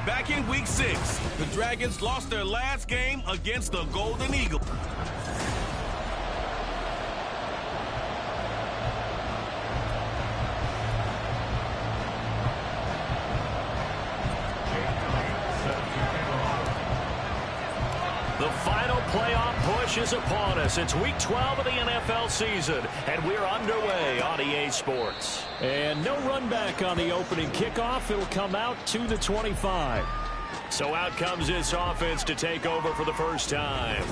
Back in Week 6, the Dragons lost their last game against the Golden Eagles. The final playoff push is upon us. It's Week 12 of the NFL season, and we're underway on EA Sports. And no run back on the opening kickoff. It'll come out to the 25. So out comes this offense to take over for the first time.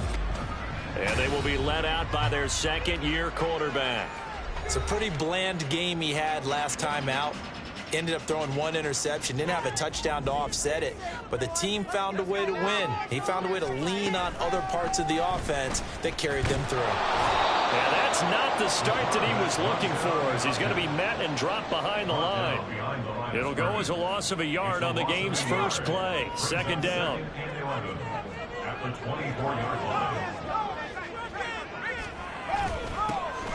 And they will be led out by their second-year quarterback. It's a pretty bland game he had last time out. Ended up throwing one interception. Didn't have a touchdown to offset it. But the team found a way to win. He found a way to lean on other parts of the offense that carried them through. Yeah, that's not the start that he was looking for, as he's going to be met and dropped behind the line. It'll go as a loss of a yard on the game's first play. Second down.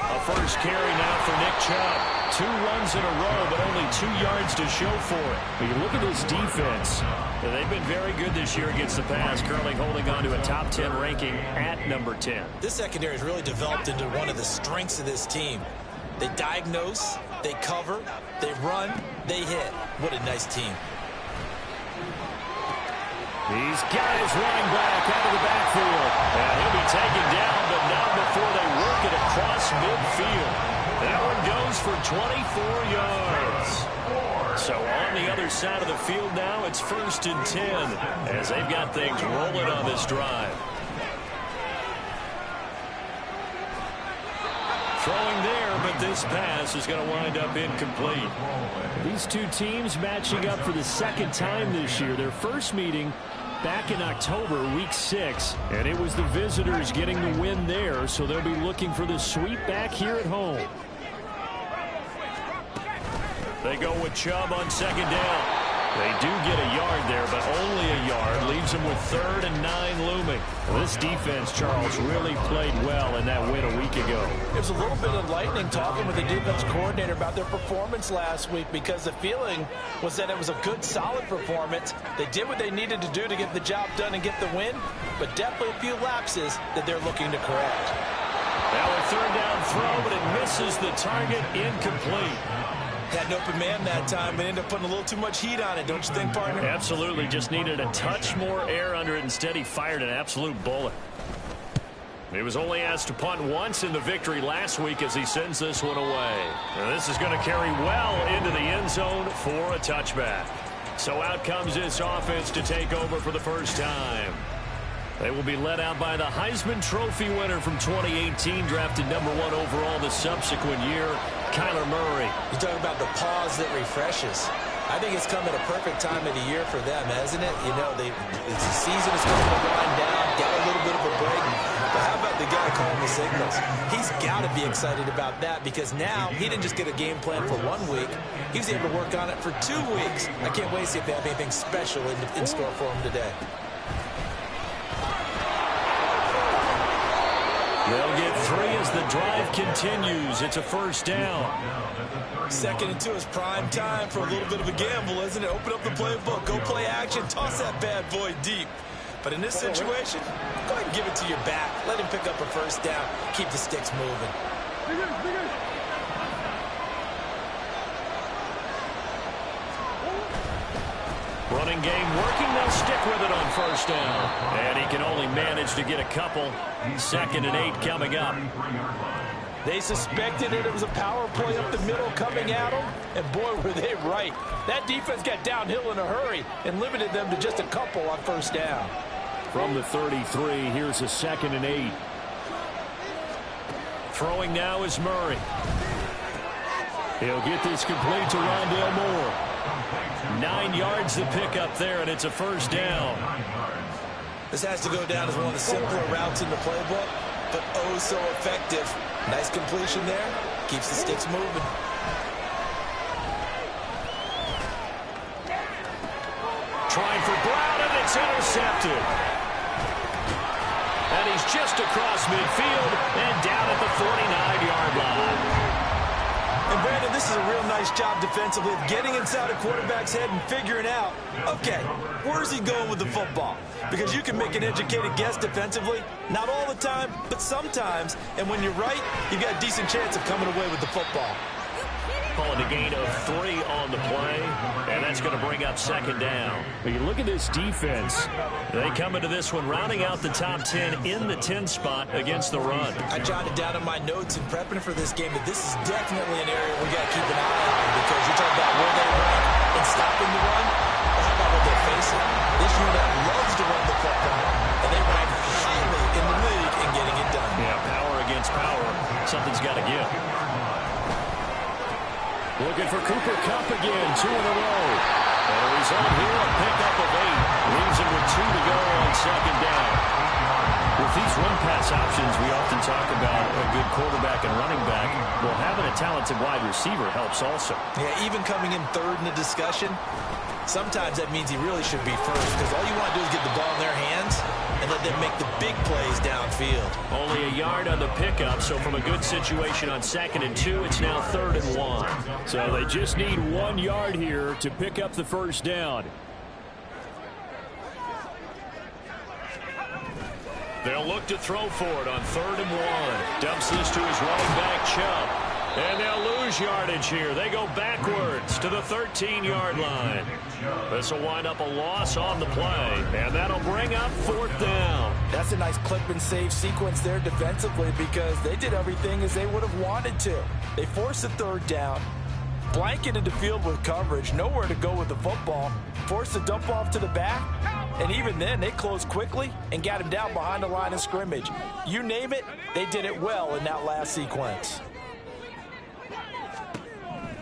A first carry now for Nick Chubb. 2 runs in a row, but only 2 yards to show for it. When you look at this defense, they've been very good this year against the pass, currently holding on to a top 10 ranking at number 10. This secondary has really developed into one of the strengths of this team. They diagnose, they cover, they run, they hit. What a nice team. He's got his running back out of the backfield. And he'll be taken down, but not before they work it across midfield. That one goes for 24 yards. So on the other side of the field now, it's 1st and 10 as they've got things rolling on this drive. Throwing there, but this pass is going to wind up incomplete. These two teams matching up for the second time this year. Their first meeting back in October, Week 6, and it was the visitors getting the win there, so they'll be looking for the sweep back here at home. They go with Chubb on second down. They do get a yard there, but only a yard. Leaves them with 3rd and 9 looming. This defense, Charles, really played well in that win a week ago. It was a little bit enlightening talking with the defense coordinator about their performance last week, because the feeling was that it was a good, solid performance. They did what they needed to do to get the job done and get the win, but definitely a few lapses that they're looking to correct. Now a 3rd down throw, but it misses the target, incomplete. Had an open man that time, but ended up putting a little too much heat on it, don't you think, partner? Absolutely. Just needed a touch more air under it. Instead, he fired an absolute bullet. He was only asked to punt once in the victory last week as he sends this one away. And this is going to carry well into the end zone for a touchback. So out comes this offense to take over for the first time. They will be led out by the Heisman Trophy winner from 2018, drafted #1 overall the subsequent year, Kyler Murray. You talk about the pause that refreshes. I think it's come at a perfect time of the year for them, hasn't it? You know, the season is going to wind down, got a little bit of a break. But how about the guy calling the signals? He's got to be excited about that, because now he didn't just get a game plan for 1 week. He was able to work on it for 2 weeks. I can't wait to see if they have anything special in store for him today. They'll get 3 as the drive continues. It's a first down. 2nd and 2 is prime time for a little bit of a gamble, isn't it? Open up the playbook, go play action, toss that bad boy deep. But in this situation, go ahead and give it to your back. Let him pick up a first down. Keep the sticks moving. Running game working. They'll stick with it on first down. And he can only manage to get a couple. 2nd and 8 coming up. They suspected it was a power play up the middle coming at them, and boy, were they right. That defense got downhill in a hurry and limited them to just a couple on first down. From the 33, here's a 2nd and 8. Throwing now is Murray. He'll get this complete to Rondale Moore. 9 yards to pick up there, and it's a first down. This has to go down as one of the simpler routes in the playbook, but oh so effective. Nice completion there. Keeps the sticks moving. Trying for Brown, and it's intercepted. And he's just across midfield and down at the 49-yard line. And Brandon, this is a real nice job defensively of getting inside a quarterback's head and figuring out, okay, where's he going with the football? Because you can make an educated guess defensively, not all the time, but sometimes. And when you're right, you've got a decent chance of coming away with the football. Calling a gain of 3 on the play, and that's going to bring up second down. But you look at this defense. They come into this one rounding out the top 10 in the 10 spot against the run. I jotted down in my notes in prepping for this game that this is definitely an area we got to keep an eye on, because you're talking about where they rank in stopping the run. Well, how about what they're facing? This unit loves to run the football, and they rank highly in the league in getting it done. Yeah, power against power. Something's got to give. Looking for Cooper Kupp again, 2 in a row. And a result here, a pickup of 8. Leaves him with 2 to go on second down. With these run-pass options, we often talk about a good quarterback and running back. Well, having a talented wide receiver helps also. Yeah, even coming in third in the discussion, sometimes that means he really should be first, because all you want to do is get the ball in their hands and let them make the big plays downfield. Only a yard on the pickup, so from a good situation on 2nd and 2, it's now 3rd and 1. So they just need 1 yard here to pick up the first down. They'll look to throw for it on 3rd and 1. Dumps this to his running back, Chubb. And they'll lose yardage here. They go backwards to the 13-yard line. This will wind up a loss on the play, and that'll bring up 4th down. That's a nice clip and save sequence there defensively, because they did everything as they would have wanted to. They forced the 3rd down, blanketed the field with coverage, nowhere to go with the football, forced the dump off to the back, and even then they closed quickly and got him down behind the line of scrimmage. You name it, they did it well in that last sequence.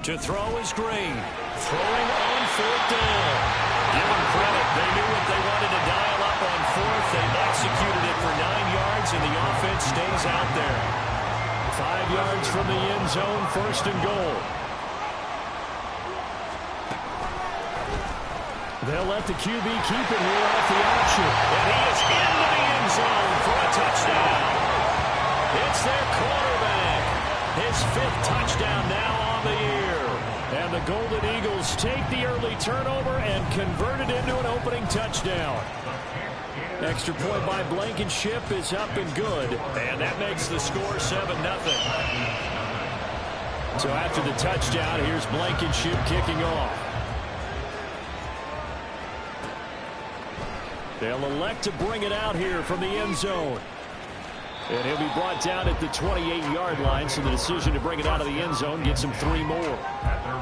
To throw is Green. Throwing on 4th down. Give them credit. They knew what they wanted to dial up on 4th. They executed it for 9 yards, and the offense stays out there. 5 yards from the end zone, 1st and goal. They'll let the QB keep it here off the option. And he is into the end zone for a touchdown. It's their quarterback. His 5th touchdown now on the year. And the Golden Eagles take the early turnover and convert it into an opening touchdown. Extra point by Blankenship is up and good. And that makes the score 7-0. So after the touchdown, here's Blankenship kicking off. They'll elect to bring it out here from the end zone. And he'll be brought down at the 28-yard line, so the decision to bring it out of the end zone gets him 3 more.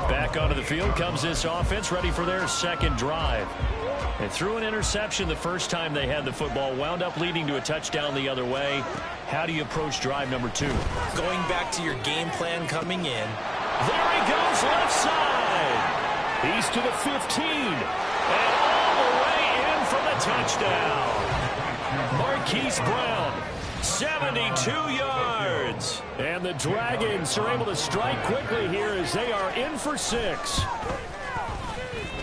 Back onto the field comes this offense, ready for their 2nd drive. And threw an interception the first time they had the football, wound up leading to a touchdown the other way. How do you approach drive number 2? Going back to your game plan coming in. There he goes, left side. He's to the 15. And all the way in for the touchdown. Marquise Brown, 72 yards. And the Dragons are able to strike quickly here as they are in for 6.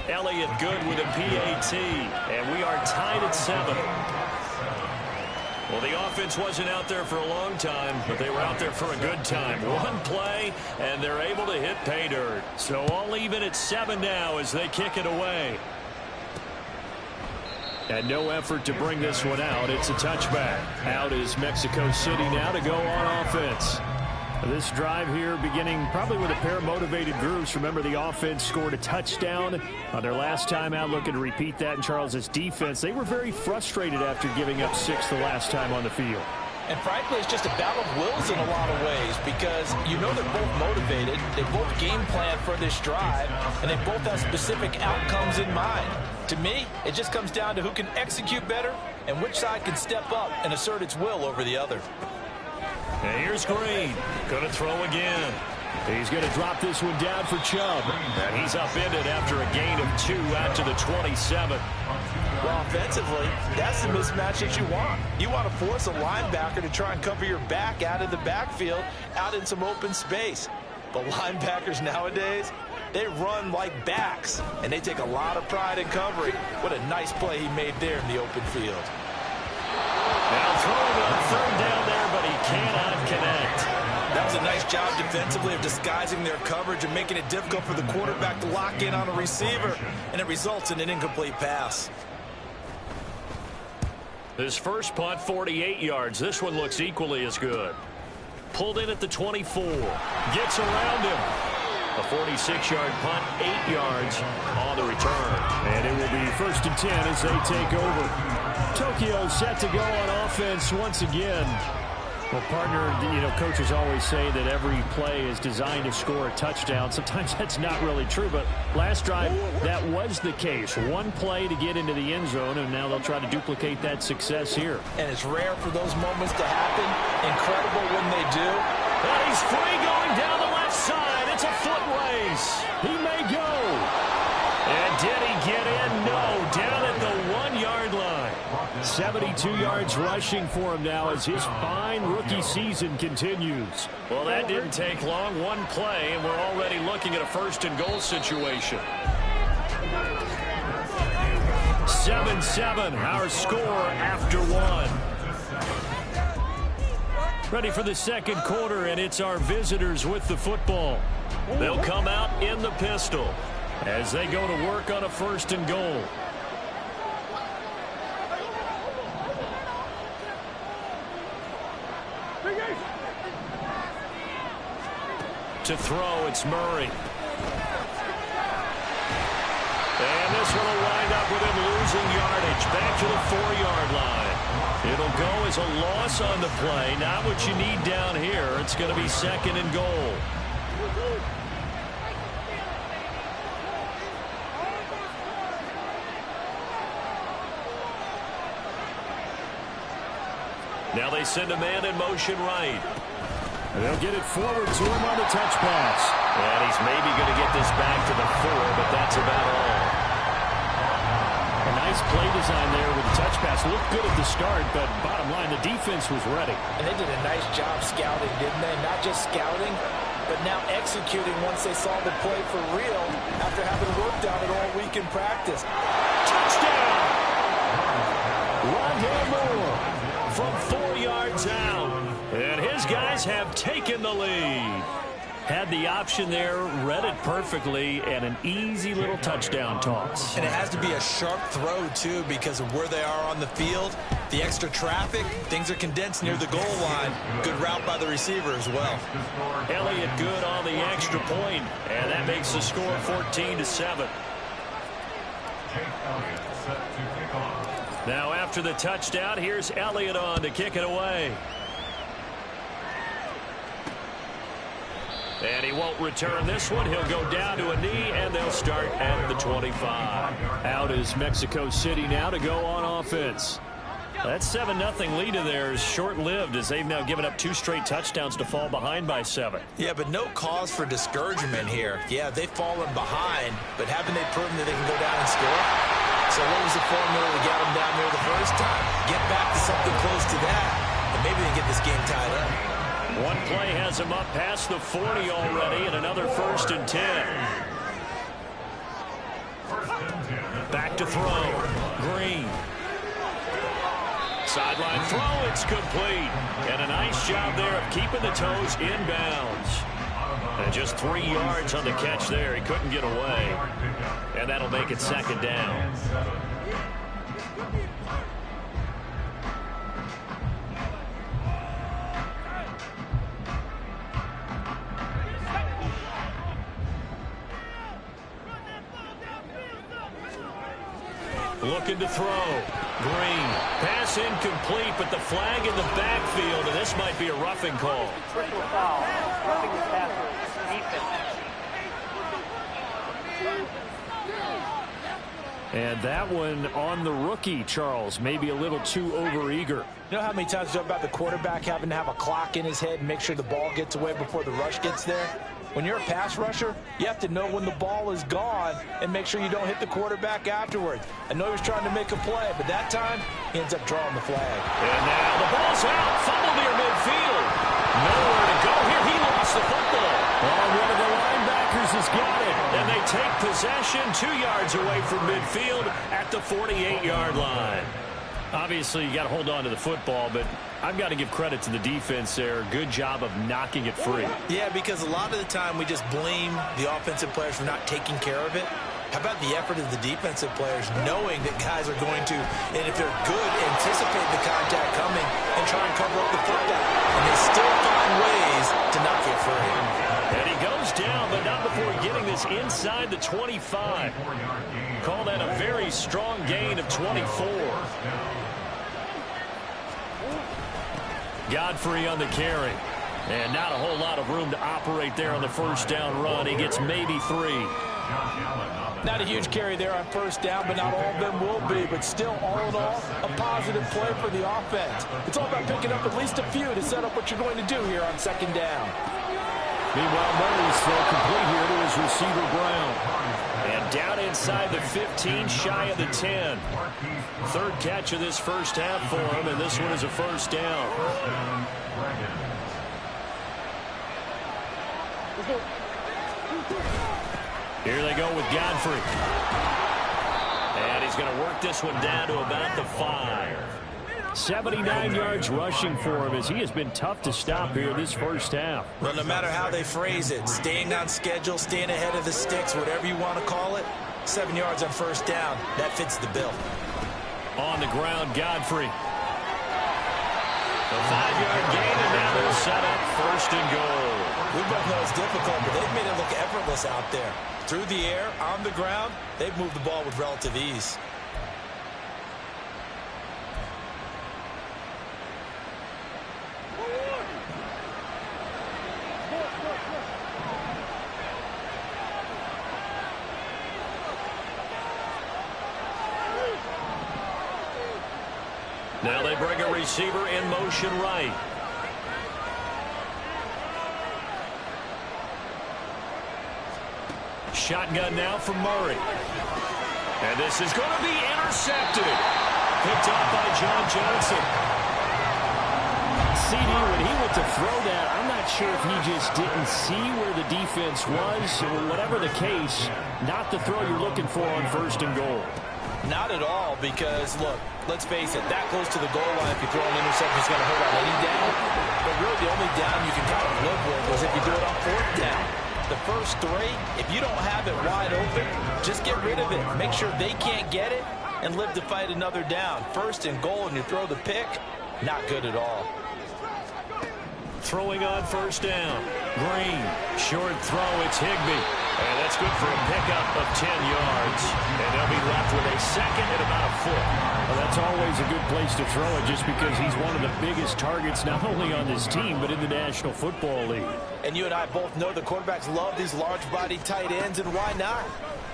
Elliott good with a PAT, and we are tied at 7. Well, the offense wasn't out there for a long time, but they were out there for a good time. 1 play, and they're able to hit pay dirt. So all even at 7 now as they kick it away. And no effort to bring this one out. It's a touchback. Out is Mexico City now to go on offense. This drive here beginning probably with a pair of motivated groups. Remember, the offense scored a touchdown on their last time out, looking to repeat that. In Charles's defense, they were very frustrated after giving up 6 the last time on the field. And frankly, it's just a battle of wills in a lot of ways, because you know they're both motivated, they both game plan for this drive, and they both have specific outcomes in mind. To me, it just comes down to who can execute better and which side can step up and assert its will over the other. And here's Green, going to throw again. He's going to drop this one down for Chubb. And he's upended after a gain of 2 out to the 27. Well, offensively, that's the mismatch that you want. You want to force a linebacker to try and cover your back out of the backfield, out in some open space. But linebackers nowadays, they run like backs, and they take a lot of pride in covering. What a nice play he made there in the open field. Now throwing on 3rd down there, but he cannot connect. That was a nice job defensively of disguising their coverage and making it difficult for the quarterback to lock in on a receiver, and it results in an incomplete pass. His first punt, 48 yards. This one looks equally as good. Pulled in at the 24. Gets around him. A 46-yard punt, 8 yards on the return. And it will be 1st and 10 as they take over. Tokyo set to go on offense once again. Well, partner, coaches always say that every play is designed to score a touchdown. Sometimes that's not really true, but last drive, that was the case. One play to get into the end zone, and now they'll try to duplicate that success here. And it's rare for those moments to happen. Incredible when they do. And he's free going down the left side. It's a foot race. He may go. And did he get in? No, down at the 1-yard line. 72 yards rushing for him now as his fine rookie season continues. Well, that didn't take long. One play, and we're already looking at a 1st and goal situation. 7-7, our score after one. Ready for the second quarter, and it's our visitors with the football. They'll come out in the pistol as they go to work on a 1st and goal. To throw, it's Murray. And this one will wind up with him losing yardage back to the 4-yard line. It'll go as a loss on the play. Not what you need down here. It's going to be 2nd and goal. Now they send a man in motion right. They'll get it forward to him on the touch pass. And he's maybe going to get this back to the 4, but that's about all. A nice play design there with the touch pass. Looked good at the start, but bottom line, the defense was ready. And they did a nice job scouting, didn't they? Not just scouting, but now executing once they saw the play for real after having worked on it all week in practice. Touchdown! Rondale Moore from 4 yards out. And his guys have taken the lead. Had the option there, read it perfectly, and an easy little touchdown toss. And it has to be a sharp throw, too, because of where they are on the field. The extra traffic, things are condensed near the goal line. Good route by the receiver as well. Elliott good on the extra point, and that makes the score 14-7. Now after the touchdown, here's Elliott on to kick it away. And he won't return this one. He'll go down to a knee, and they'll start at the 25. Out is Mexico City now to go on offense. That 7-0 lead of theirs short-lived as they've now given up 2 straight touchdowns to fall behind by 7. Yeah, but no cause for discouragement here. Yeah, they've fallen behind, but haven't they proven that they can go down and score? So what was the formula to get them down there the first time? Get back to something close to that, and maybe they get this game tied up. One play has him up past the 40 already, and another 1st and 10. Back to throw. Green. Sideline throw, it's complete. And a nice job there of keeping the toes inbounds. And just 3 yards on the catch there. He couldn't get away. And that'll make it 2nd down. Looking to throw. Green. Pass incomplete, but the flag in the backfield, and this might be a roughing call. Personal foul. Roughing the passer. And that one on the rookie, Charles, maybe a little too overeager. You know how many times we talk about the quarterback having to have a clock in his head and make sure the ball gets away before the rush gets there? When you're a pass rusher, you have to know when the ball is gone and make sure you don't hit the quarterback afterwards. I know he was trying to make a play, but that time, he ends up drawing the flag. And now the ball's out. Fumble near midfield. Nowhere to go here. He lost the football. And one of the linebackers has got it. And they take possession 2 yards away from midfield at the 48-yard line. Obviously, you got to hold on to the football, but I've got to give credit to the defense there. Good job of knocking it free. Yeah, because a lot of the time we just blame the offensive players for not taking care of it. How about the effort of the defensive players knowing that guys are going to, and if they're good, anticipate the contact coming and try and cover up the football. And they still find ways to knock it free. And he goes down, but not before getting this inside the 25. Call that a very strong gain of 24. Godfrey on the carry. And not a whole lot of room to operate there on the first down run. He gets maybe 3. Not a huge carry there on first down, but not all of them will be. But still, all in all, a positive play for the offense. It's all about picking up at least a few to set up what you're going to do here on second down. Meanwhile, Murray's throw complete here to his receiver, Brown. And down inside the 15, shy of the 10. Third catch of this first half for him, and this one is a first down. Here they go with Godfrey. And he's going to work this one down to about the 5. 79 yards rushing for him as he has been tough to stop here this first half. Well, no matter how they phrase it, staying on schedule, staying ahead of the sticks, whatever you want to call it, 7 yards on first down, that fits the bill. On the ground, Godfrey. A 5-yard gain, and now they're set up first and goal. We both know it's difficult, but they've made it look effortless out there. Through the air, on the ground, they've moved the ball with relative ease. Now they bring a receiver in motion right. Shotgun now from Murray. And this is going to be intercepted. Picked off by John Johnson. CD, when he went to throw that, I'm not sure if he just didn't see where the defense was. Or whatever the case, not the throw you're looking for on first and goal. Not at all, because, look, let's face it, that close to the goal line, if you throw an interception, it's going to hurt on any down. But really, the only down you can kind of live with is if you do it on fourth down. The first 3, if you don't have it wide open, just get rid of it. Make sure they can't get it and live to fight another down. First and goal, and you throw the pick, not good at all. Throwing on first down. Green. Short throw. It's Higbee. And that's good for a pickup of 10 yards. And they'll be left with a second and about a foot. Well, that's always a good place to throw it just because he's one of the biggest targets not only on this team but in the National Football League. And you and I both know the quarterbacks love these large-bodied tight ends, and why not?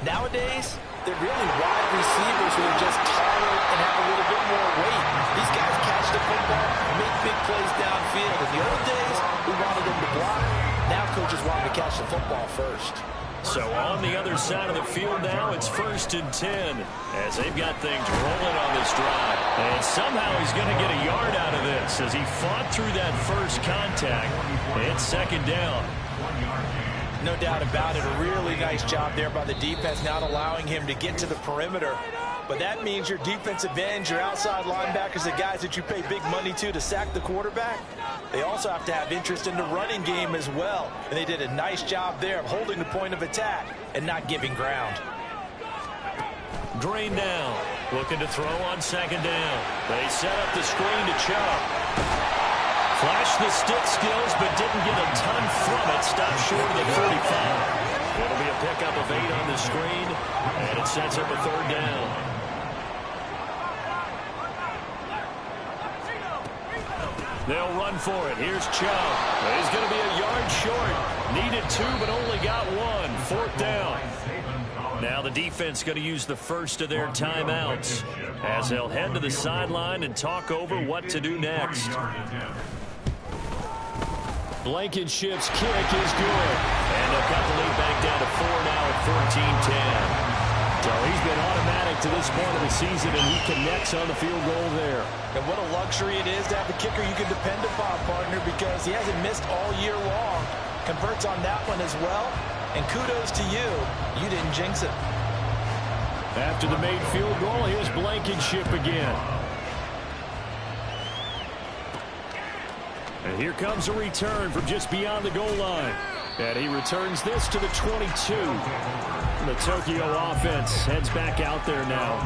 Nowadays, they're really wide receivers who are just taller and have a little bit more weight. These guys catch the football, make big plays downfield. In the old days, we wanted them to block. Now coaches want them to catch the football first. So on the other side of the field now, it's 1st and 10 as they've got things rolling on this drive. And somehow he's going to get a yard out of this as he fought through that first contact. It's second down. No doubt about it. A really nice job there by the defense, not allowing him to get to the perimeter. But that means your defensive ends, your outside linebackers, the guys that you pay big money to sack the quarterback, they also have to have interest in the running game as well. And they did a nice job there of holding the point of attack and not giving ground. Green down. Looking to throw on second down. They set up the screen to Chubb. Flashed the stick skills, but didn't get a ton from it. Stopped short of the 35. It'll be a pickup of 8 on the screen, and it sets up a third down. They'll run for it. Here's Chubb. He's going to be a yard short. Needed 2, but only got 1. Fourth down. Now the defense going to use the first of their timeouts as they'll head to the sideline and talk over what to do next. Blankenship's kick is good. And they'll cut the lead back down to 4 now at 14-10. So he's been automatic to this point of the season, and he connects on the field goal there. And what a luxury it is to have a kicker you can depend upon, partner, because he hasn't missed all year long. Converts on that one as well. And kudos to you. You didn't jinx it. After the made field goal, here's Blankenship again. And here comes a return from just beyond the goal line. And he returns this to the 22. The Tokyo offense heads back out there now.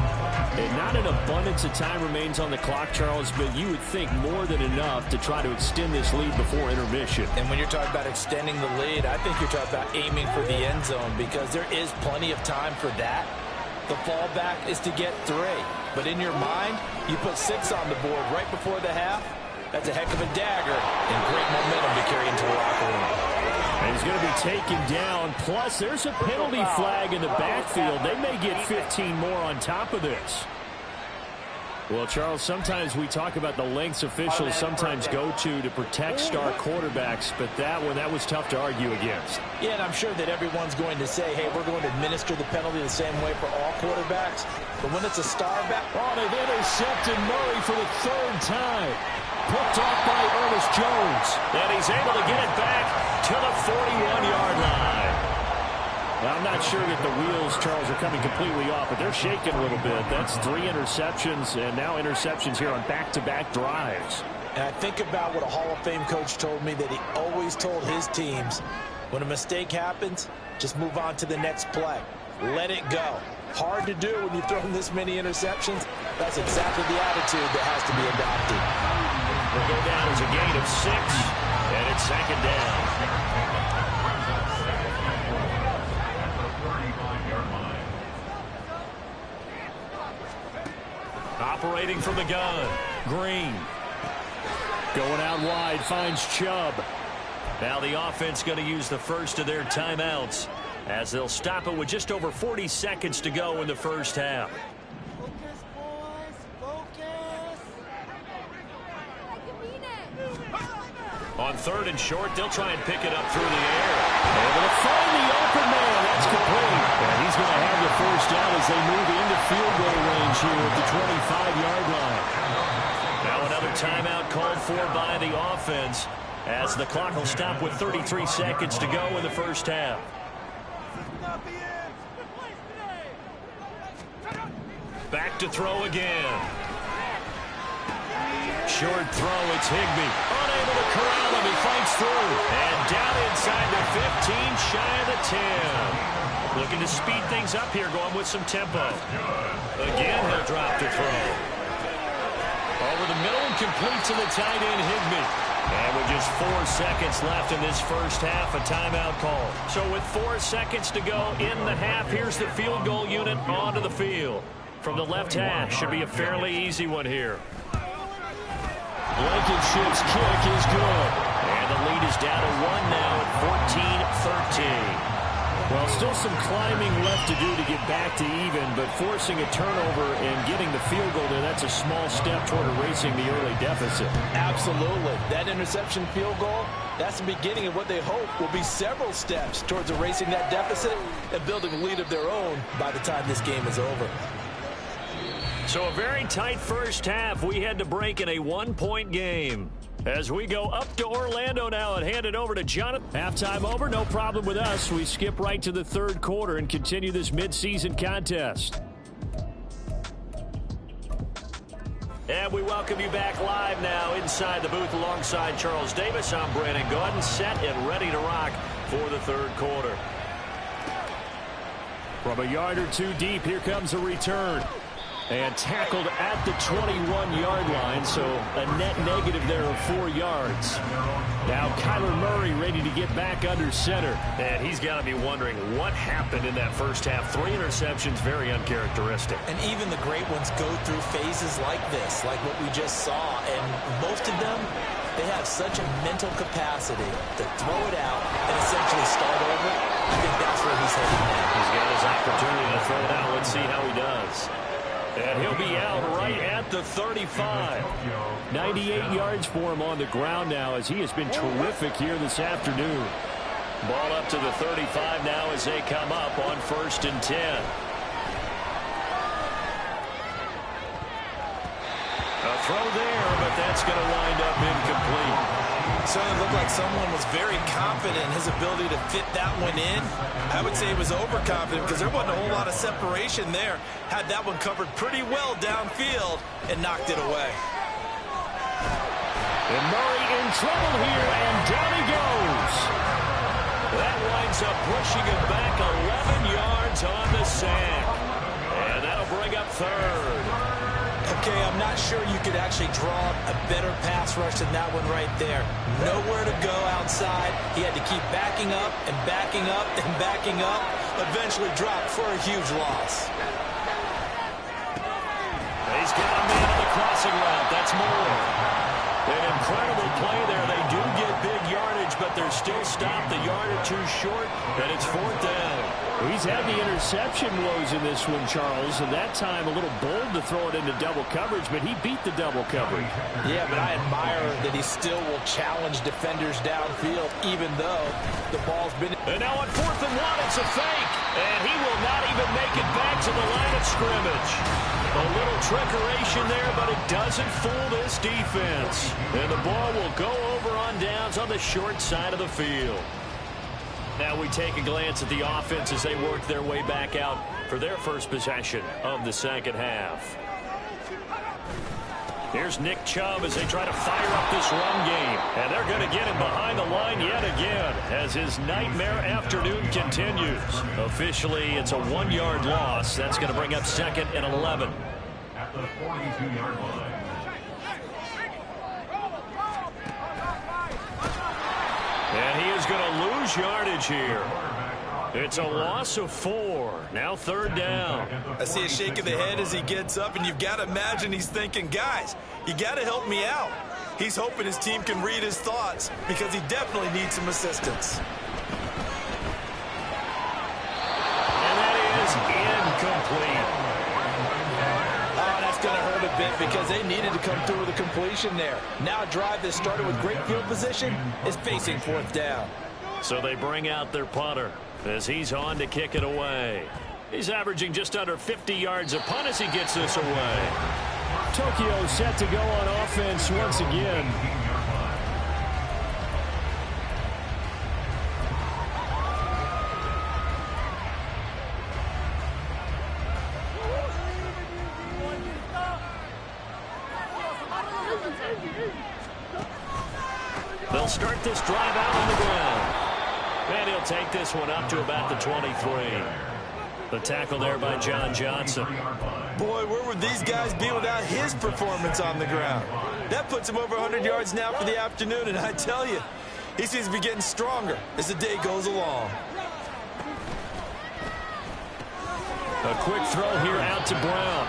And not an abundance of time remains on the clock, Charles, but you would think more than enough to try to extend this lead before intermission. And when you're talking about extending the lead, I think you're talking about aiming for the end zone because there is plenty of time for that. The fallback is to get 3. But in your mind, you put 6 on the board right before the half. That's a heck of a dagger and great momentum to carry into the locker room. And he's going to be taken down. Plus, there's a penalty flag in the backfield. They may get 15 more on top of this. Well, Charles, sometimes we talk about the lengths officials sometimes go to protect star quarterbacks, but that was tough to argue against. Yeah, and I'm sure that everyone's going to say, hey, we're going to administer the penalty the same way for all quarterbacks. But when it's a star back... Oh, they've intercepted Murray for the 3rd time. Picked off by Ernest Jones. And he's able to get it back to the 41-yard line. Well, I'm not sure that the wheels, Charles, are coming completely off, but they're shaking a little bit. That's 3 interceptions, and now interceptions here on back-to-back drives. And I think about what a Hall of Fame coach told me that he always told his teams, when a mistake happens, just move on to the next play. Let it go. Hard to do when you've thrown this many interceptions. That's exactly the attitude that has to be adopted. Will go down as a gain of 6, and it's 2nd down. Operating from the gun, Green. Going out wide, finds Chubb. Now the offense going to use the first of their timeouts as they'll stop it with just over 40 seconds to go in the first half. Focus, boys. Focus. On 3rd and short, they'll try and pick it up through the air. Able to find the open man. That's complete. And he's going to have the first down as they move into field goal range here at the 25-yard line. Now another timeout called for by the offense as the clock will stop with 33 seconds to go in the first half. Back to throw again. Short throw, it's Higbee. Unable to corral him, he fights through. And down inside the 15, shy of the 10. Looking to speed things up here, going with some tempo. Again, he'll drop to throw. Over the middle and complete to the tight end, Higbee. And with just 4 seconds left in this first half, a timeout call. So with 4 seconds to go in the half, here's the field goal unit onto the field. From the left hash, should be a fairly easy one here. Blankenship's kick is good. And the lead is down to 1 now at 14-13. Well, still some climbing left to do to get back to even, but forcing a turnover and getting the field goal there, that's a small step toward erasing the early deficit. Absolutely. That interception field goal, that's the beginning of what they hope will be several steps towards erasing that deficit and building a lead of their own by the time this game is over. So a very tight first half. We had to break in a 1-point game. As we go up to Orlando now and hand it over to Jonathan. Halftime over, no problem with us. We skip right to the 3rd quarter and continue this midseason contest. And we welcome you back live now inside the booth alongside Charles Davis. I'm Brandon Gaudin, set and ready to rock for the 3rd quarter. From a yard or 2 deep, here comes a return. And tackled at the 21-yard line, so a net negative there of 4 yards. Now Kyler Murray ready to get back under center. And he's got to be wondering what happened in that first half. 3 interceptions, very uncharacteristic. And even the great ones go through phases like this, like what we just saw. And most of them, they have such a mental capacity to throw it out and essentially start over. I think that's where he's heading now. He's got his opportunity to throw it out. Let's see how he does. And he'll be out right at the 35. 98 yards for him on the ground now as he has been terrific here this afternoon. Ball up to the 35 now as they come up on 1st and 10. A throw there, but that's going to wind up incomplete. Certainly looked like someone was very confident in his ability to fit that one in. I would say he was overconfident because there wasn't a whole lot of separation there. Had that one covered pretty well downfield and knocked it away. And Murray in trouble here, and down he goes. That winds up pushing him back 11 yards on the sack. And that'll bring up third. Okay, I'm not sure you could actually draw a better pass rush than that one right there. Nowhere to go outside. He had to keep backing up and backing up and backing up. Eventually dropped for a huge loss. He's got a man on the crossing route. That's more. An incredible play there. They do get big yardage, but they're still stopped a yard or two short, and it's fourth down. He's had the interception woes in this one, Charles, and that time a little bold to throw it into double coverage, but he beat the double coverage. Yeah, but I admire that he still will challenge defenders downfield, even though the ball's been... And now on 4th and 1, it's a fake, and he will not even make it back to the line of scrimmage. A little trickeration there, but it doesn't fool this defense. And the ball will go over on downs on the short side of the field. Now we take a glance at the offense as they work their way back out for their first possession of the second half. Here's Nick Chubb as they try to fire up this run game. And they're going to get him behind the line yet again as his nightmare afternoon continues. Officially, it's a 1-yard loss. That's going to bring up 2nd and 11. At the 42-yard line. And he is going to lose yardage here. It's a loss of 4. Now 3rd down. I see a shake of the head as he gets up, and you've got to imagine he's thinking, guys, you got to help me out. He's hoping his team can read his thoughts because he definitely needs some assistance. And that is incomplete. Oh, that's going to hurt a bit because they needed to come through with a completion there. Now a drive that started with great field position is facing 4th down. So they bring out their punter as he's on to kick it away. He's averaging just under 50 yards a punt as he gets this away. Tokyo set to go on offense once again. They'll start this drive out on the ground. And he'll take this one up to about the 23. The tackle there by John Johnson. Boy, where would these guys be without his performance on the ground? That puts him over 100 yards now for the afternoon, and I tell you, he seems to be getting stronger as the day goes along. A quick throw here out to Brown.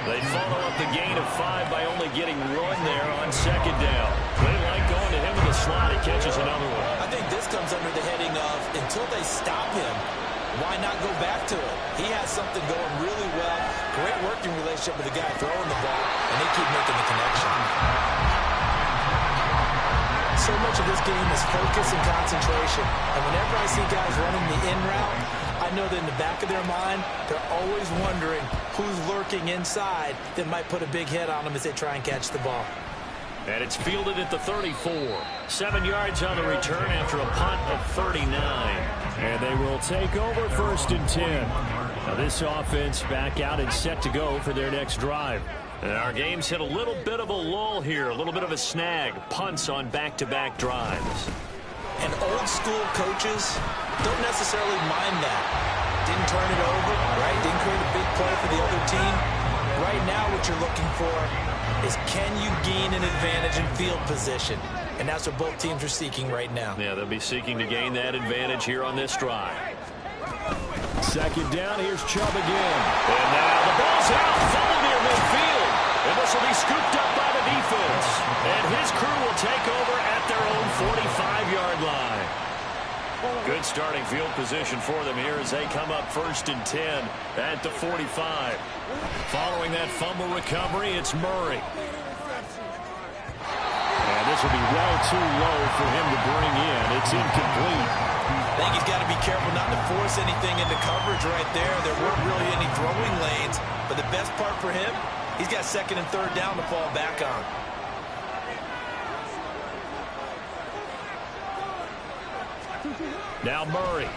They follow up the gain of 5 by only getting 1 there on 2nd down. They like going to him in the slot. He catches another one. I think this comes under the heading of until they stop him, why not go back to it? He has something going really well. Great working relationship with the guy throwing the ball, and they keep making the connection. So much of this game is focus and concentration. And whenever I see guys running the in route, I know that in the back of their mind, they're always wondering who's lurking inside that might put a big hit on them as they try and catch the ball. And it's fielded at the 34. 7 yards on the return after a punt of 39. And they will take over 1st and 10. Now this offense back out and set to go for their next drive. And our game's hit a little bit of a lull here, a little bit of a snag. Punts on back-to-back drives. And old school coaches don't necessarily mind that. Didn't turn it over, right? Didn't create a big play for the other team. Right now what you're looking for is can you gain an advantage in field position? And that's what both teams are seeking right now. Yeah, they'll be seeking to gain that advantage here on this drive. 2nd down, here's Chubb again. And now the ball's out, full near midfield. And this will be scooped up by the defense. And his crew will take over at their own 45-yard line. Good starting field position for them here as they come up 1st and 10 at the 45. Following that fumble recovery, it's Murray. And this will be well too low for him to bring in. It's incomplete. I think he's got to be careful not to force anything into coverage right there. There weren't really any throwing lanes. But the best part for him, he's got 2nd and 3rd down to fall back on. Now Murray.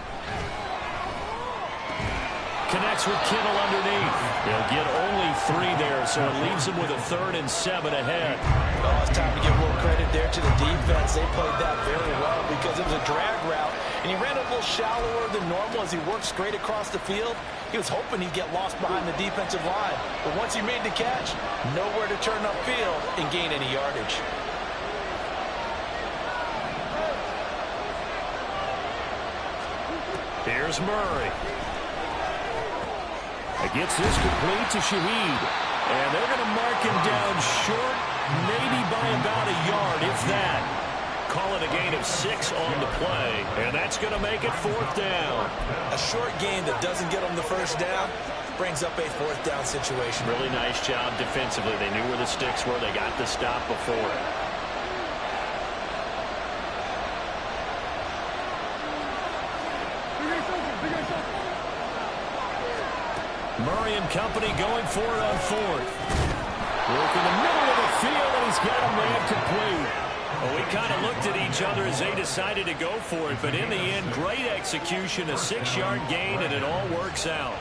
Connects with Kittle underneath. They'll get only 3 there field, so it leaves them with a 3rd and 7 ahead. Oh, it's time to give a little credit there to the defense. They played that very well because it was a drag route, and he ran a little shallower than normal as he worked straight across the field. He was hoping he'd get lost behind the defensive line, but once he made the catch, nowhere to turn upfield and gain any yardage. Here's Murray. Gets this complete to Shaheed. And they're going to mark him down short, maybe by about a yard, if that. Call it a gain of 6 on the play, and that's going to make it 4th down. A short gain that doesn't get them the first down brings up a 4th down situation. Really nice job defensively. They knew where the sticks were. They got the stop before it. Murray and company going for it on 4th. Work in the middle of the field, and he's got a man complete. Well, we kind of looked at each other as they decided to go for it, but in the end, great execution, a 6-yard gain, and it all works out.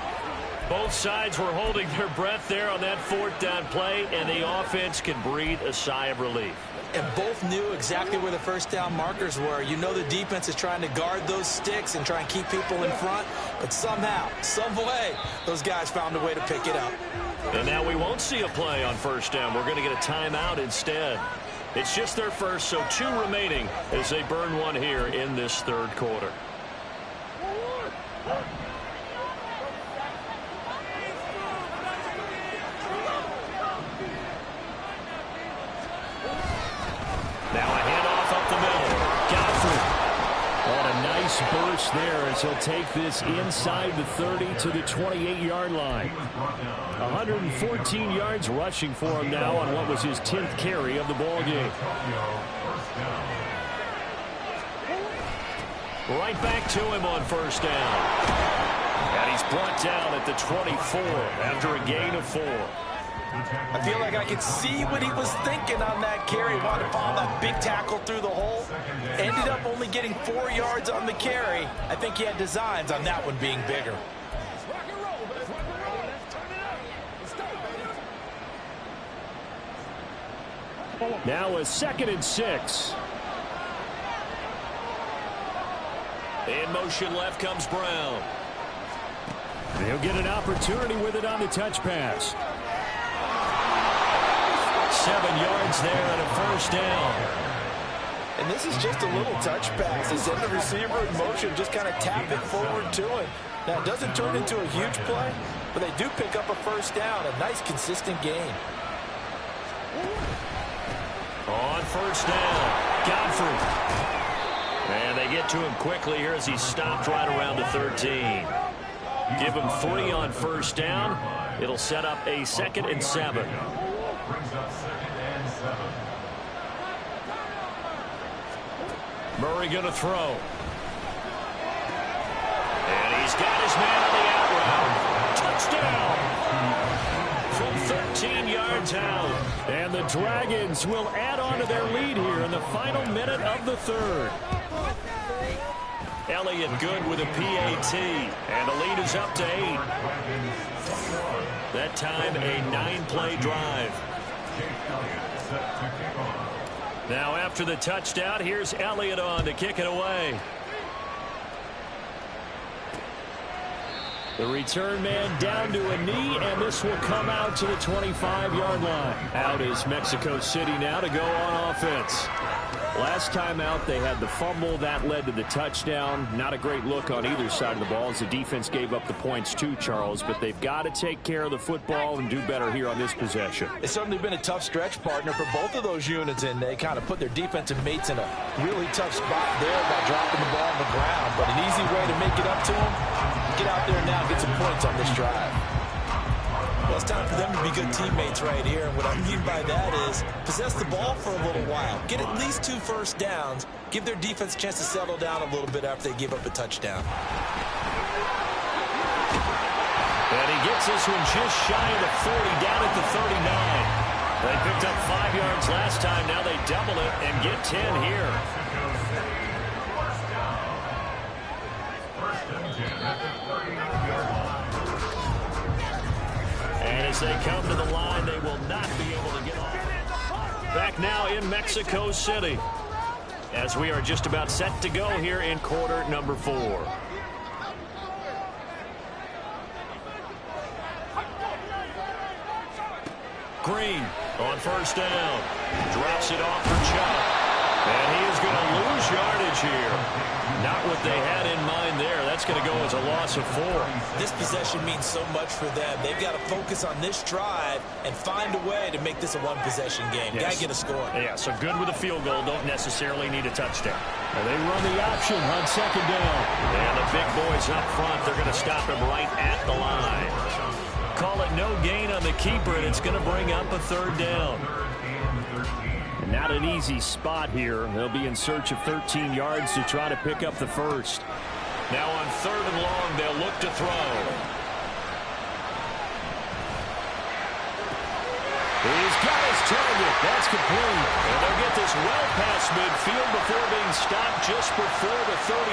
Both sides were holding their breath there on that 4th down play, and the offense can breathe a sigh of relief. And both knew exactly where the first down markers were. You know the defense is trying to guard those sticks and try and keep people in front, but somehow, some way, those guys found a way to pick it up. And now we won't see a play on 1st down. We're going to get a timeout instead. It's just their first, so 2 remaining as they burn one here in this 3rd quarter. Now a handoff up the middle. Godfrey. And a nice burst there as he'll take this inside the 30 to the 28-yard line. 114 yards rushing for him now on what was his 10th carry of the ball game. Right back to him on 1st down. And he's brought down at the 24 after a gain of 4. I feel like I could see what he was thinking on that carry. Wanted to follow that big tackle through the hole. Ended up only getting 4 yards on the carry. I think he had designs on that one being bigger. Now a 2nd and 6. In motion left comes Brown. They'll get an opportunity with it on the touch pass. 7 yards there and a 1st down. And this is just a little touch pass. They send the receiver in motion, just kind of tap it forward to him. Now, it doesn't turn into a huge play, but they do pick up a 1st down, a nice, consistent gain. On 1st down, Godfrey. And they get to him quickly here as he stopped right around the 13. Give him 3 on 1st down. It'll set up a 2nd and 7. Murray going to throw. And he's got his man on the out route. Touchdown! From 13 yards out. And the Dragons will add on to their lead here in the final minute of the 3rd. Elliott good with a PAT. And the lead is up to 8. That time a 9-play drive. Now after the touchdown, here's Elliott on to kick it away. The return man down to a knee, and this will come out to the 25-yard line. Out is Mexico City now to go on offense. Last time out, they had the fumble. That led to the touchdown. Not a great look on either side of the ball as the defense gave up the points too, Charles. But they've got to take care of the football and do better here on this possession. It's certainly been a tough stretch, partner, for both of those units, and they kind of put their defensive mates in a really tough spot there by dropping the ball on the ground. But an easy way to make it up to them, get out there now and get some points on this drive. Well, it's time for them to be good teammates right here. And what I mean by that is possess the ball for a little while. Get at least 2 first downs. Give their defense a chance to settle down a little bit after they give up a touchdown. And he gets this one just shy of the 40, down at the 39. They picked up 5 yards last time. Now they double it and get 10 here. And as they come to the line, they will not be able to get off. Back now in Mexico City, as we are just about set to go here in quarter number 4. Green on first down. Drops it off for Chubb. And he is going to lose yardage here. Not what they had in mind there. That's going to go as a loss of 4. This possession means so much for them. They've got to focus on this drive and find a way to make this a one-possession game. Yes. Got to get a score. Yeah, so good with a field goal. Don't necessarily need a touchdown. And they run the option on second down. And the big boys up front, they're going to stop him right at the line. Call it no gain on the keeper, and it's going to bring up a third down. Not an easy spot here. They'll be in search of 13 yards to try to pick up the first. Now on third and long, they'll look to throw. He's got his target. That's complete. And they'll get this well past midfield before being stopped just before the 35.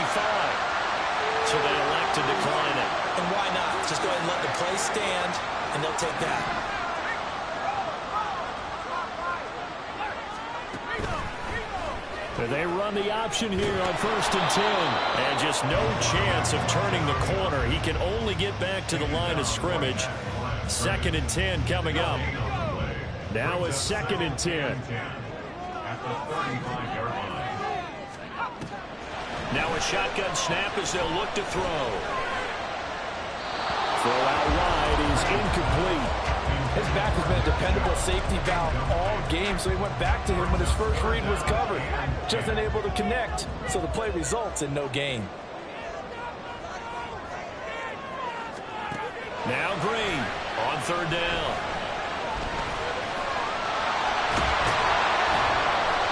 So they elect to decline it. And why not? Just go ahead and let the play stand, and they'll take that. They run the option here on first and 10. And just no chance of turning the corner. He can only get back to the line of scrimmage. Second and 10 coming up. Now a second and 10. At the 35-yard line. Now a shotgun snap as they'll look to throw. Throw out wide is incomplete. His back has been a dependable safety valve all game, so he went back to him when his first read was covered. Just unable to connect, so the play results in no gain. Now Green on third down.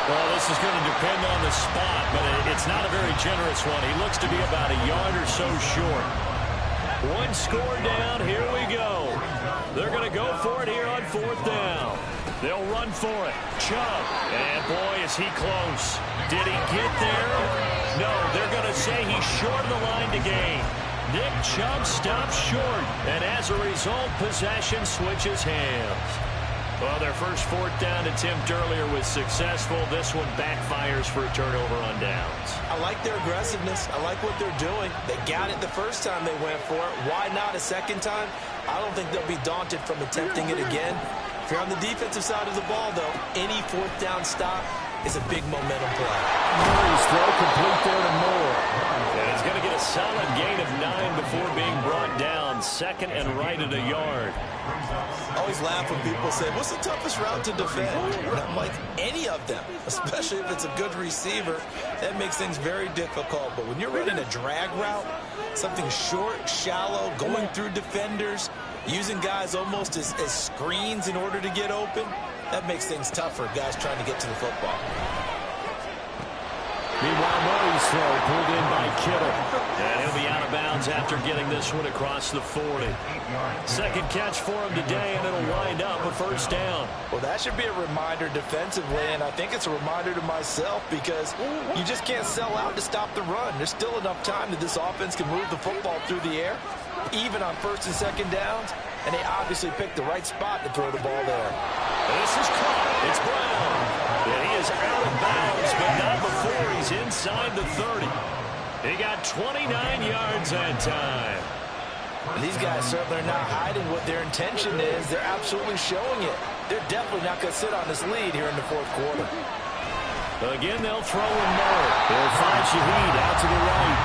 Well, this is going to depend on the spot, but it's not a very generous one. He looks to be about a yard or so short. One score down. Here we go. They're going to go for it here on fourth down. They'll run for it. Chubb. And, boy, is he close. Did he get there? No, they're going to say he's short of the line to gain. Nick Chubb stops short. And as a result, possession switches hands. Well, their first fourth down attempt earlier was successful. This one backfires for a turnover on downs. I like their aggressiveness. I like what they're doing. They got it the first time they went for it. Why not a second time? I don't think they'll be daunted from attempting it again. If you're on the defensive side of the ball, though, any fourth down stop is a big momentum play. Murray's throw complete there to Moore. And he's going to get a solid gain of 9 before being brought down. Second and right at a yard. I always laugh when people say, what's the toughest route to defend? And I'm like, any of them, especially if it's a good receiver. That makes things very difficult. But when you're running a drag route, something short, shallow, going through defenders, using guys almost as screens in order to get open, that makes things tougher, guys trying to get to the football. Meanwhile, Murray's throw pulled in by Kittle. And he'll be out of bounds after getting this one across the 40. Second catch for him today, and it'll wind up a first down. Well, that should be a reminder defensively, and I think it's a reminder to myself because you just can't sell out to stop the run. There's still enough time that this offense can move the football through the air, even on first and second downs, and they obviously picked the right spot to throw the ball there. This is caught. It's Brown. And he is out of bounds, but not before he's inside the 30. He got 29 yards that time. And these guys certainly are not hiding what their intention is. They're absolutely showing it. They're definitely not going to sit on this lead here in the fourth quarter. Again, they'll throw in Murray. They'll find Shaheed out to the right.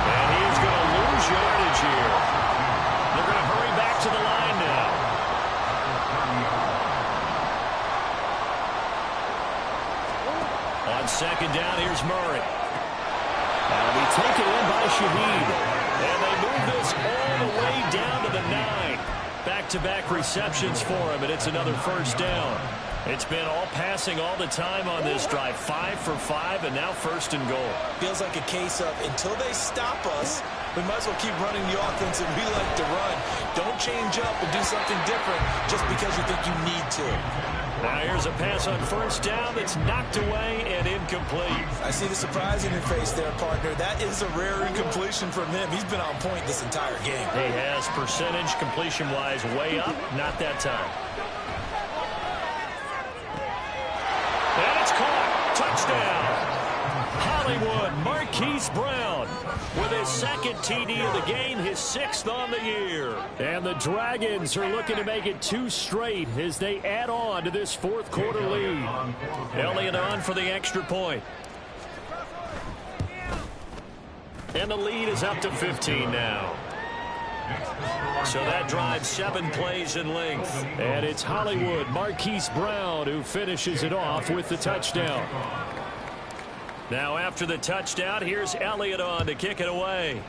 And he's going to lose yardage here. They're going to hurry back to the line now. On second down, here's Murray. That'll be taken in by Shaheed. And they move this all the way down to the 9. Back-to-back receptions for him, and it's another first down. It's been all passing all the time on this drive. 5 for 5, and now 1st and goal. Feels like a case of until they stop us, we might as well keep running the offense that we like to run. Don't change up and do something different just because you think you need to. Now here's a pass on 1st down that's knocked away and incomplete. I see the surprise in your face there, partner. That is a rare incompletion from him. He's been on point this entire game. He has percentage completion-wise way up, not that time. And it's caught. Touchdown. Hollywood, Marquise Brown with his 2nd TD of the game, his 6th on the year. And the Dragons are looking to make it 2 straight as they add on to this 4th quarter lead. Elliott on for the extra point. And the lead is up to 15 now. So that drives 7 plays in length. And it's Hollywood, Marquise Brown, who finishes it off with the touchdown. Now after the touchdown, here's Elliott on to kick it away.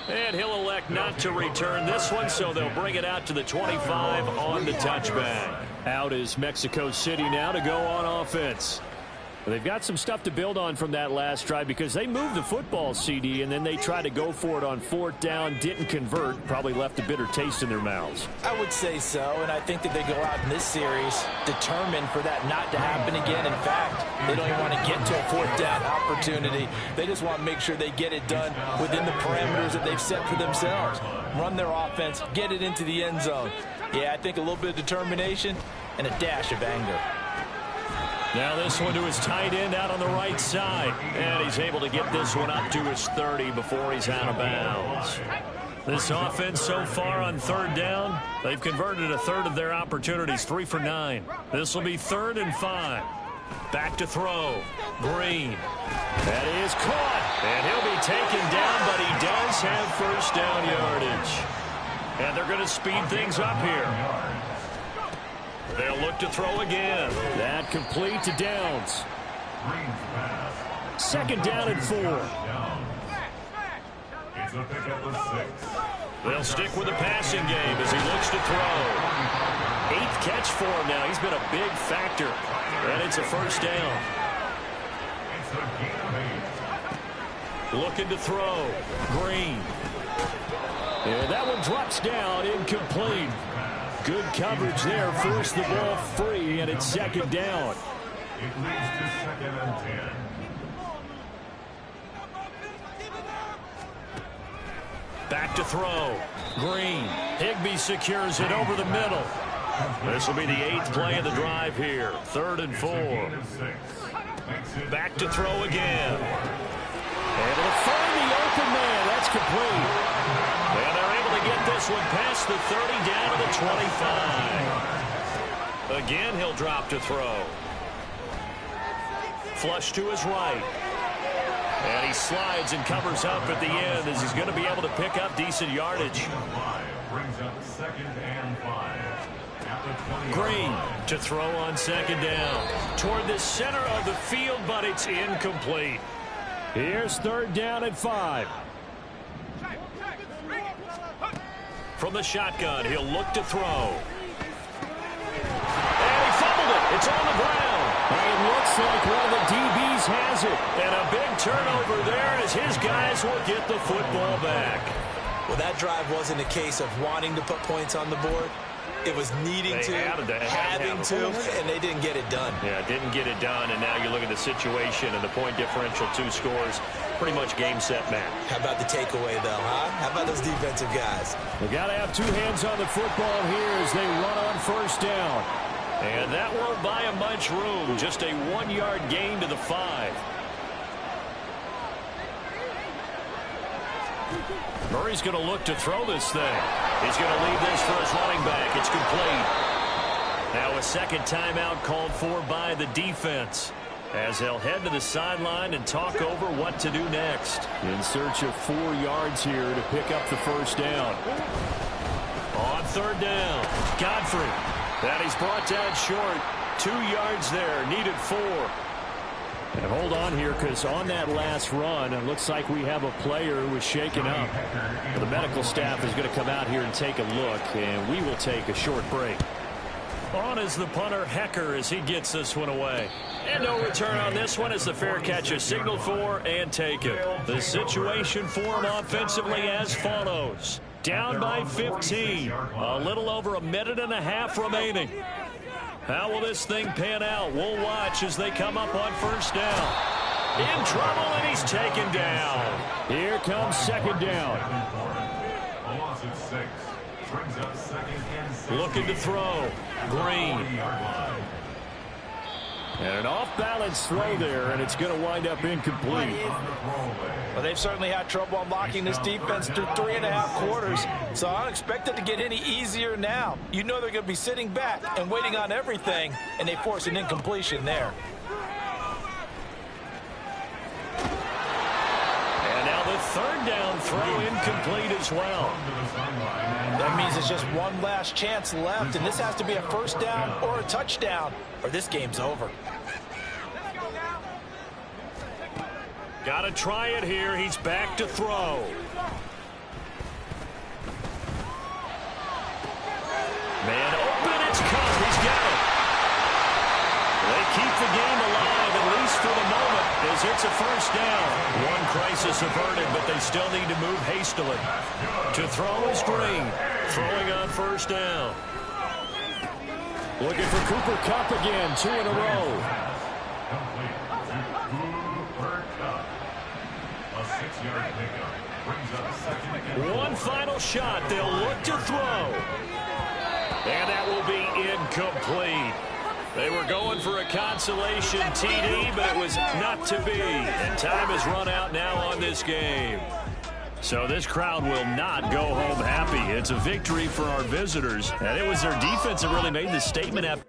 And he'll elect not to return this one, so they'll bring it out to the 25 on the touchback. Out is Mexico City now to go on offense. They've got some stuff to build on from that last drive because they moved the football, CD, and then they tried to go for it on 4th down, didn't convert, probably left a bitter taste in their mouths. I would say so, and I think that they go out in this series determined for that not to happen again. In fact, they don't even want to get to a 4th down opportunity. They just want to make sure they get it done within the parameters that they've set for themselves. Run their offense, get it into the end zone. Yeah, I think a little bit of determination and a dash of anger. Now this one to his tight end out on the right side. And he's able to get this one up to his 30 before he's out of bounds. This offense so far on 3rd down, they've converted a 1/3 of their opportunities, 3 for 9. This will be 3rd and 5. Back to throw. Green. That is caught. And he'll be taken down, but he does have 1st down yardage. And they're going to speed things up here. They'll look to throw again. That complete to Downs. 2nd down and 4. It's a pickup of 6. They'll stick with the passing game as he looks to throw. 8th catch for him now. He's been a big factor. And it's a 1st down. It's a gain of 8. Looking to throw. Green. Yeah, that one drops down, incomplete. Good coverage there, forced the ball free, and it's 2nd down. It leads to 2nd and 10. Back to throw. Green. Higbee secures it over the middle. This will be the 8th play of the drive here. 3rd and 4. Back to throw again. Able to find the open man. That's complete. And they're able to get this one past the 30 down to the 25. Again, he'll drop to throw. Flush to his right. And he slides and covers up at the end as he's going to be able to pick up decent yardage. Brings up 2nd and 5. Green to throw on 2nd down. Toward the center of the field, but it's incomplete. Here's 3rd down and 5. From the shotgun, he'll look to throw. And he fumbled it. It's on the ground. It looks like one of the DBs has it. And a big turnover there as his guys will get the football back. Well, that drive wasn't a case of wanting to put points on the board. It was needing to, having to, and they didn't get it done. Yeah, didn't get it done, and now you look at the situation and the point differential, 2 scores, pretty much game, set, match. How about the takeaway, though, huh? How about those defensive guys? They got to have 2 hands on the football here as they run on 1st down. And that won't buy him much room, just a 1-yard gain to the 5. Murray's going to look to throw this thing. He's going to leave this for his running back. It's complete. Now a 2nd timeout called for by the defense as they'll head to the sideline and talk over what to do next. In search of 4 yards here to pick up the 1st down. On 3rd down, Godfrey. That he's brought down short. 2 yards there, needed 4. And hold on here, because on that last run, it looks like we have a player who was shaken up. The medical staff is going to come out here and take a look, and we will take a short break. On is the punter, Hecker, as he gets this one away. And no return on this one as the fair catch is signaled for and taken. The situation for him offensively as follows. Down by 15. A little over a minute and a half remaining. How will this thing pan out? We'll watch as they come up on first down. In trouble, and he's taken down. Here comes second down. A loss of 6. Brings up second and 6. Looking to throw. Green. And an off-balance throw there, and it's going to wind up incomplete. Well, they've certainly had trouble unlocking this defense through 3.5 quarters, so I don't expect it to get any easier now. You know they're going to be sitting back and waiting on everything, and they force an incompletion there. And now the third down throw incomplete as well. That means it's just one last chance left, and this has to be a first down or a touchdown, or this game's over. Got to try it here. He's back to throw. Man open, it's Cup. He's got it. They keep the game alive, at least for the moment, as it's a first down. One crisis averted, but they still need to move hastily. To throw is Green. Throwing on first down. Looking for Cooper Kupp again, 2 in a row. Complete to Cooper Kupp. A 6-yard pickup. Brings up second and One final shot. They'll look to throw. And that will be incomplete. They were going for a consolation TD, but it was not to be. And time has run out now on this game. So this crowd will not go home happy. It's a victory for our visitors. And it was their defense that really made the statement after.